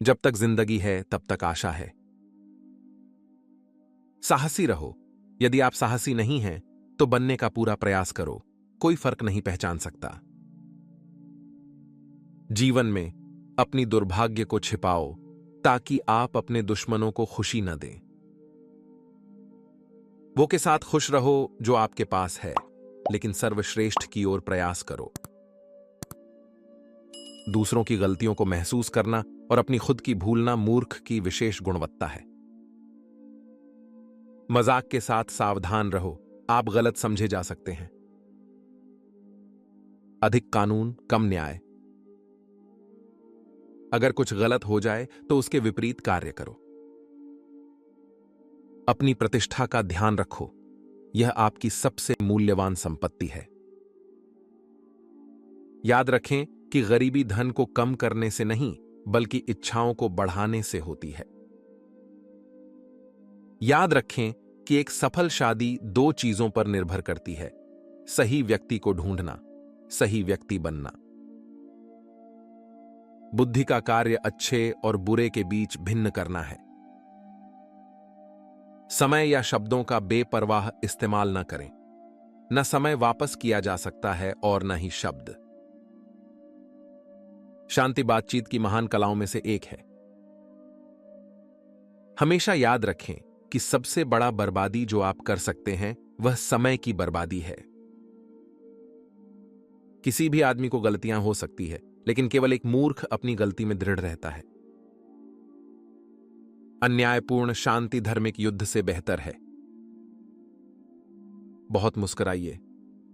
जब तक जिंदगी है तब तक आशा है। साहसी रहो। यदि आप साहसी नहीं हैं तो बनने का पूरा प्रयास करो, कोई फर्क नहीं पहचान सकता। जीवन में अपनी दुर्भाग्य को छिपाओ ताकि आप अपने दुश्मनों को खुशी न दें। वो के साथ खुश रहो जो आपके पास है, लेकिन सर्वश्रेष्ठ की ओर प्रयास करो। दूसरों की गलतियों को महसूस करना और अपनी खुद की भूलना मूर्ख की विशेष गुणवत्ता है। मजाक के साथ सावधान रहो, आप गलत समझे जा सकते हैं। अधिक कानून कम न्याय। अगर कुछ गलत हो जाए तो उसके विपरीत कार्य करो। अपनी प्रतिष्ठा का ध्यान रखो, यह आपकी सबसे मूल्यवान संपत्ति है। याद रखें कि गरीबी धन को कम करने से नहीं बल्कि इच्छाओं को बढ़ाने से होती है। याद रखें कि एक सफल शादी दो चीजों पर निर्भर करती है: सही व्यक्ति को ढूंढना, सही व्यक्ति बनना। बुद्धि का कार्य अच्छे और बुरे के बीच भिन्न करना है। समय या शब्दों का बेपरवाह इस्तेमाल न करें। न समय वापस किया जा सकता है और न ही शब्द। शांति बातचीत की महान कलाओं में से एक है। हमेशा याद रखें कि सबसे बड़ा बर्बादी जो आप कर सकते हैं वह समय की बर्बादी है। किसी भी आदमी को गलतियां हो सकती है, लेकिन केवल एक मूर्ख अपनी गलती में दृढ़ रहता है। अन्यायपूर्ण शांति धार्मिक युद्ध से बेहतर है। बहुत मुस्कुराइए,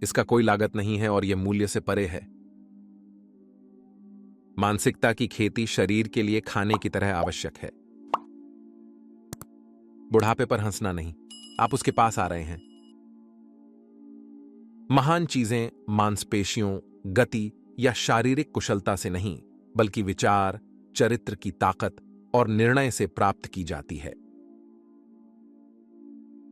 इसका कोई लागत नहीं है और यह मूल्य से परे है। मानसिकता की खेती शरीर के लिए खाने की तरह आवश्यक है। बुढ़ापे पर हंसना नहीं, आप उसके पास आ रहे हैं। महान चीजें मांसपेशियों, गति या शारीरिक कुशलता से नहीं बल्कि विचार, चरित्र की ताकत और निर्णय से प्राप्त की जाती है।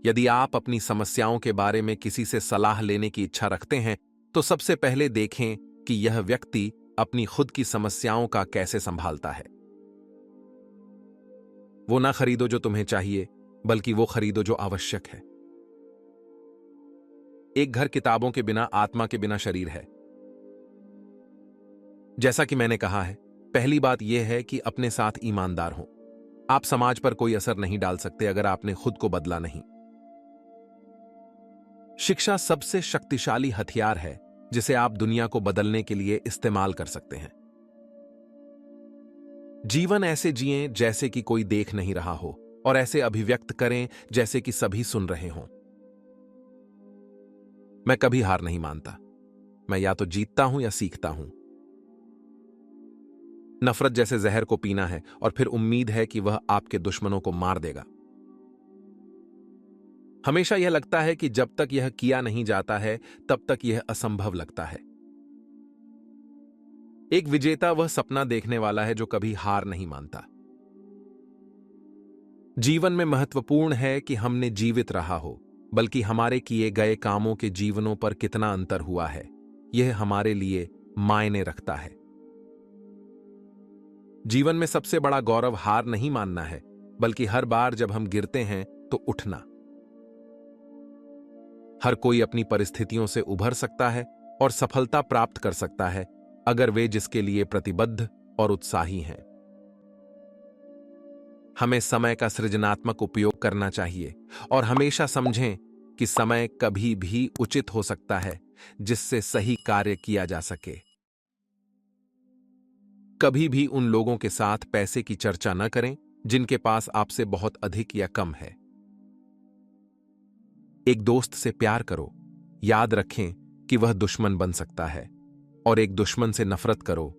यदि आप अपनी समस्याओं के बारे में किसी से सलाह लेने की इच्छा रखते हैं तो सबसे पहले देखें कि यह व्यक्ति अपनी खुद की समस्याओं का कैसे संभालता है। वो ना खरीदो जो तुम्हें चाहिए, बल्कि वो खरीदो जो आवश्यक है। एक घर किताबों के बिना, आत्मा के बिना शरीर है। जैसा कि मैंने कहा है, पहली बात यह है कि अपने साथ ईमानदार हो। आप समाज पर कोई असर नहीं डाल सकते अगर आपने खुद को बदला नहीं। शिक्षा सबसे शक्तिशाली हथियार है जिसे आप दुनिया को बदलने के लिए इस्तेमाल कर सकते हैं। जीवन ऐसे जिएं जैसे कि कोई देख नहीं रहा हो और ऐसे अभिव्यक्त करें जैसे कि सभी सुन रहे हों। मैं कभी हार नहीं मानता। मैं या तो जीतता हूं या सीखता हूं। नफरत जैसे जहर को पीना है और फिर उम्मीद है कि वह आपके दुश्मनों को मार देगा। हमेशा यह लगता है कि जब तक यह किया नहीं जाता है तब तक यह असंभव लगता है। एक विजेता वह सपना देखने वाला है जो कभी हार नहीं मानता। जीवन में महत्वपूर्ण है कि हमने जीवित रहा हो, बल्कि हमारे किए गए कामों के जीवनों पर कितना अंतर हुआ है, यह हमारे लिए मायने रखता है। जीवन में सबसे बड़ा गौरव हार नहीं मानना है, बल्कि हर बार जब हम गिरते हैं तो उठना। हर कोई अपनी परिस्थितियों से उभर सकता है और सफलता प्राप्त कर सकता है अगर वे जिसके लिए प्रतिबद्ध और उत्साही हैं। हमें समय का सृजनात्मक उपयोग करना चाहिए और हमेशा समझें कि समय कभी भी उचित हो सकता है जिससे सही कार्य किया जा सके। कभी भी उन लोगों के साथ पैसे की चर्चा न करें जिनके पास आपसे बहुत अधिक या कम है। एक दोस्त से प्यार करो, याद रखें कि वह दुश्मन बन सकता है, और एक दुश्मन से नफरत करो,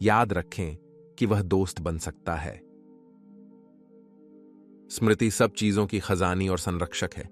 याद रखें कि वह दोस्त बन सकता है। स्मृति सब चीजों की खजानी और संरक्षक है।